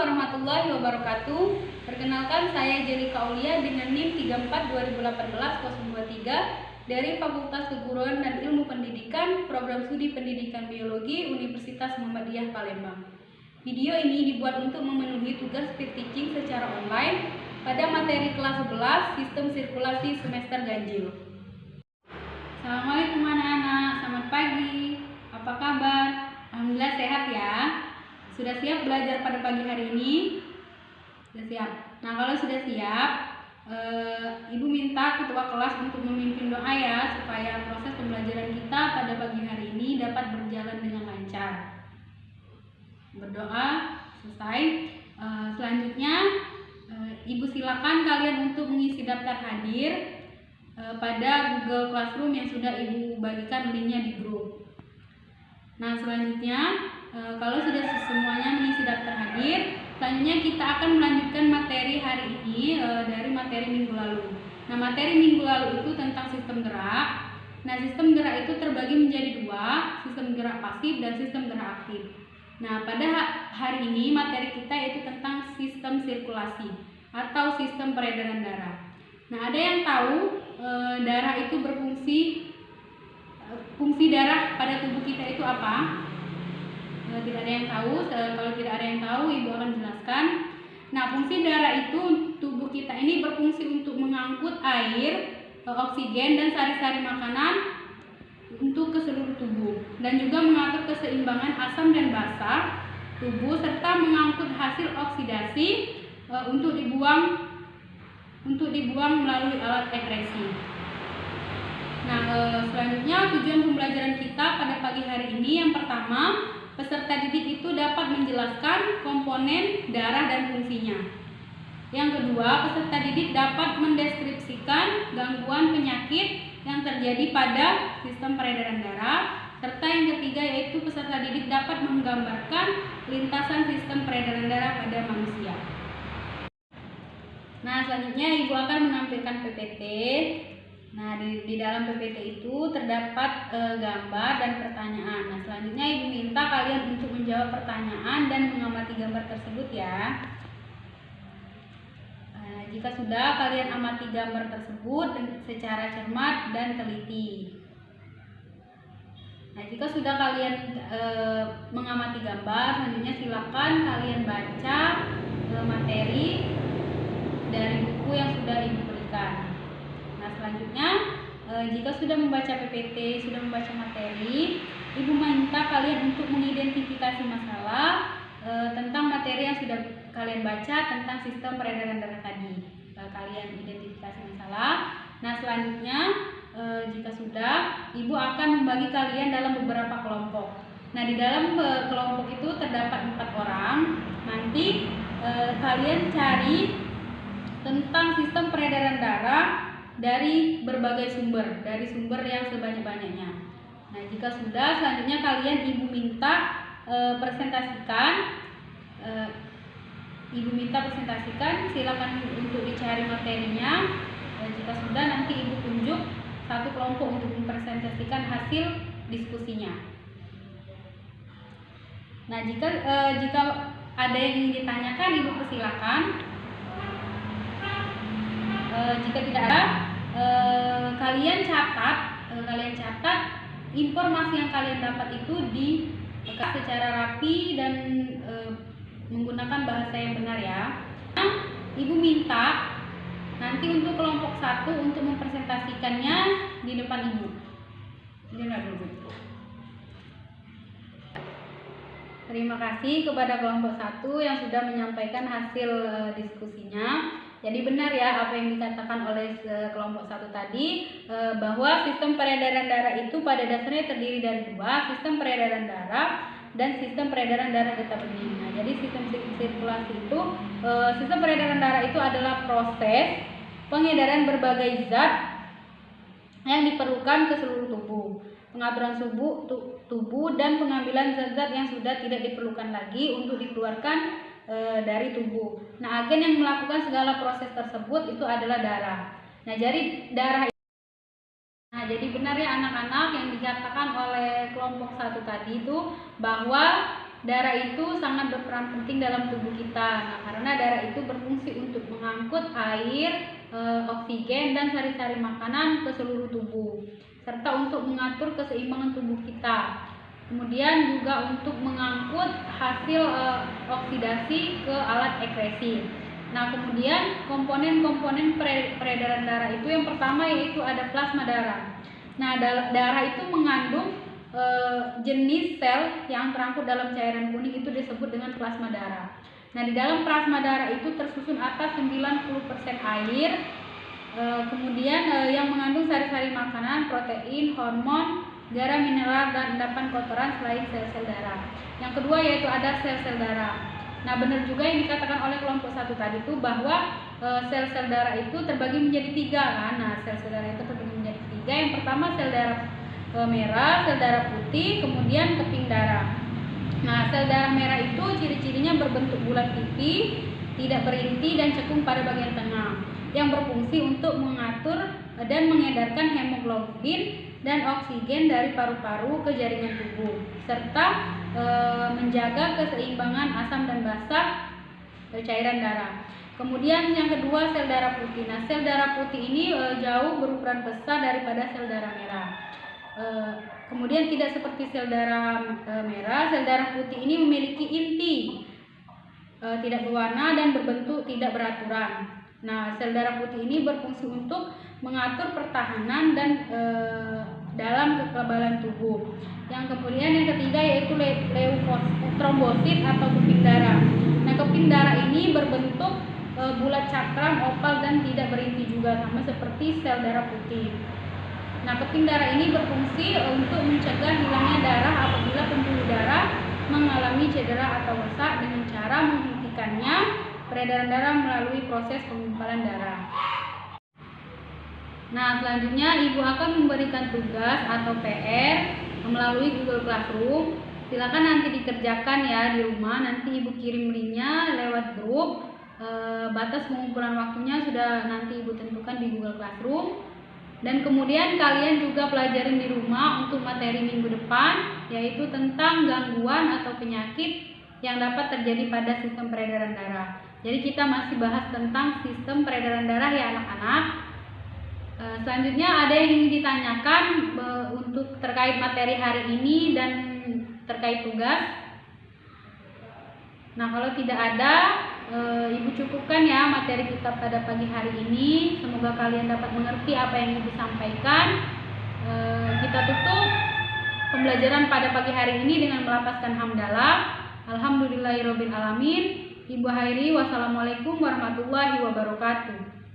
warahmatullahi wabarakatuh. Perkenalkan, saya Jelika Aulia dengan NIM 34 2018 023 dari Fakultas Keguruan dan Ilmu Pendidikan, Program Studi Pendidikan Biologi Universitas Muhammadiyah Palembang. Video ini dibuat untuk memenuhi tugas speed teaching secara online pada materi kelas 11 Sistem Sirkulasi Semester Ganjil. Assalamualaikum anak-anak, selamat pagi. Apa kabar? Alhamdulillah sehat ya. Sudah siap belajar pada pagi hari ini? Sudah siap. Nah, kalau sudah siap, Ibu minta ketua kelas untuk memimpin doa ya, supaya proses pembelajaran kita pada pagi hari ini dapat berjalan dengan lancar. Berdoa selesai. Selanjutnya, Ibu silakan kalian untuk mengisi daftar hadir pada Google Classroom yang sudah Ibu bagikan linknya di grup. Nah, selanjutnya kalau sudah semuanya mengisi daftar hadir, selanjutnya kita akan melanjutkan materi hari ini dari materi minggu lalu. Nah, materi minggu lalu itu tentang sistem gerak. Nah, sistem gerak itu terbagi menjadi dua, sistem gerak pasif dan sistem gerak aktif. Nah, pada hari ini materi kita yaitu tentang sistem sirkulasi atau sistem peredaran darah. Nah, ada yang tahu darah itu fungsi darah pada tubuh kita itu apa? Tidak ada yang tahu. Kalau tidak ada yang tahu, Ibu akan jelaskan. Nah, fungsi darah itu tubuh kita ini berfungsi untuk mengangkut air, oksigen dan sari-sari makanan untuk ke seluruh tubuh, dan juga mengatur keseimbangan asam dan basa tubuh serta mengangkut hasil oksidasi untuk dibuang melalui alat ekskresi. Nah, selanjutnya tujuan pembelajaran kita pada pagi hari ini yang pertama, peserta didik itu dapat menjelaskan komponen darah dan fungsinya. Yang kedua, peserta didik dapat mendeskripsikan gangguan penyakit yang terjadi pada sistem peredaran darah. Serta yang ketiga yaitu peserta didik dapat menggambarkan lintasan sistem peredaran darah pada manusia. Nah, selanjutnya Ibu akan menampilkan PPT. Nah, di dalam PPT itu terdapat gambar dan pertanyaan. Nah, selanjutnya Ibu minta kalian untuk menjawab pertanyaan dan mengamati gambar tersebut ya. Jika sudah, kalian amati gambar tersebut secara cermat dan teliti. Nah, jika sudah kalian mengamati gambar, selanjutnya silakan kalian baca materi dari buku yang sudah Ibu berikan. Nah, selanjutnya jika sudah membaca PPT, sudah membaca materi, Ibu minta kalian untuk mengidentifikasi masalah tentang materi yang sudah kalian baca tentang sistem peredaran darah tadi. Kalian identifikasi masalah. Nah, selanjutnya jika sudah, Ibu akan membagi kalian dalam beberapa kelompok. Nah, di dalam kelompok itu terdapat 4 orang. Nanti kalian cari tentang sistem peredaran darah dari berbagai sumber, dari sumber yang sebanyak-banyaknya. Nah, jika sudah, selanjutnya kalian Ibu minta presentasikan. Silakan untuk dicari materinya. Jika sudah, nanti Ibu tunjuk satu kelompok untuk mempresentasikan hasil diskusinya. Nah, jika ada yang ingin ditanyakan, Ibu persilakan. Jika tidak ada, kalian catat informasi yang kalian dapat itu secara rapi dan menggunakan bahasa yang benar ya. Ibu minta nanti untuk kelompok 1 untuk mempresentasikannya di depan Ibu. Terima kasih kepada kelompok 1 yang sudah menyampaikan hasil diskusinya. Jadi benar ya apa yang dikatakan oleh kelompok 1 tadi, bahwa sistem peredaran darah itu pada dasarnya terdiri dari 2, sistem peredaran darah dan sistem peredaran darah getah bening. Nah, jadi sistem sirkulasi itu, sistem peredaran darah itu adalah proses pengedaran berbagai zat yang diperlukan ke seluruh tubuh, pengaturan tubuh dan pengambilan zat-zat yang sudah tidak diperlukan lagi untuk dikeluarkan dari tubuh. Nah, agen yang melakukan segala proses tersebut itu adalah darah. Nah, jadi darah. Nah, jadi benar ya anak-anak yang dikatakan oleh kelompok 1 tadi itu bahwa darah itu sangat berperan penting dalam tubuh kita. Nah, karena darah itu berfungsi untuk mengangkut air, oksigen, dan sari-sari makanan ke seluruh tubuh, serta untuk mengatur keseimbangan tubuh kita. Kemudian juga untuk mengangkut hasil oksidasi ke alat ekskresi. Nah, kemudian komponen-komponen peredaran darah itu yang pertama yaitu ada plasma darah. Nah, darah itu mengandung jenis sel yang terangkut dalam cairan kuning itu disebut dengan plasma darah. Nah, di dalam plasma darah itu tersusun atas 90% air, kemudian yang mengandung sari-sari makanan, protein, hormon, garam, mineral, dan endapan kotoran selain sel-sel darah. Yang kedua yaitu ada sel-sel darah. Nah, benar juga yang dikatakan oleh kelompok 1 tadi itu bahwa sel-sel darah itu terbagi menjadi 3 kan. Nah, sel-sel darah itu terbagi menjadi 3. Yang pertama sel darah merah, sel darah putih, kemudian keping darah. Nah, sel darah merah itu ciri-cirinya berbentuk bulat pipi, tidak berinti dan cekung pada bagian tengah, yang berfungsi untuk mengatur dan mengedarkan hemoglobin dan oksigen dari paru-paru ke jaringan tubuh, serta menjaga keseimbangan asam dan basa cairan darah. Kemudian yang kedua sel darah putih. Nah, sel darah putih ini jauh berukuran besar daripada sel darah merah. Kemudian tidak seperti sel darah merah, sel darah putih ini memiliki inti, tidak berwarna dan berbentuk tidak beraturan. Nah, sel darah putih ini berfungsi untuk mengatur pertahanan dan dalam kekebalan tubuh. Yang kemudian yang ketiga yaitu trombosit atau keping darah. Nah, keping darah ini berbentuk bulat cakram, opal, dan tidak berinti juga, sama seperti sel darah putih. Nah, keping darah ini berfungsi untuk mencegah hilangnya darah apabila pembuluh darah mengalami cedera atau rusak dengan cara menghentikannya peredaran darah melalui proses penggumpalan darah. Nah, selanjutnya Ibu akan memberikan tugas atau PR melalui Google Classroom. Silakan nanti dikerjakan ya di rumah. Nanti Ibu kirim linknya lewat grup. Batas pengumpulan waktunya sudah nanti Ibu tentukan di Google Classroom. Dan kemudian kalian juga pelajarin di rumah untuk materi minggu depan, yaitu tentang gangguan atau penyakit yang dapat terjadi pada sistem peredaran darah. Jadi kita masih bahas tentang sistem peredaran darah ya anak-anak. Selanjutnya ada yang ingin ditanyakan untuk terkait materi hari ini dan terkait tugas. Nah, kalau tidak ada, Ibu cukupkan ya materi kita pada pagi hari ini. Semoga kalian dapat mengerti apa yang Ibu sampaikan. Kita tutup pembelajaran pada pagi hari ini dengan melafazkan hamdalah. Alhamdulillahirobbilalamin. Ibu akhiri, wassalamualaikum warahmatullahi wabarakatuh.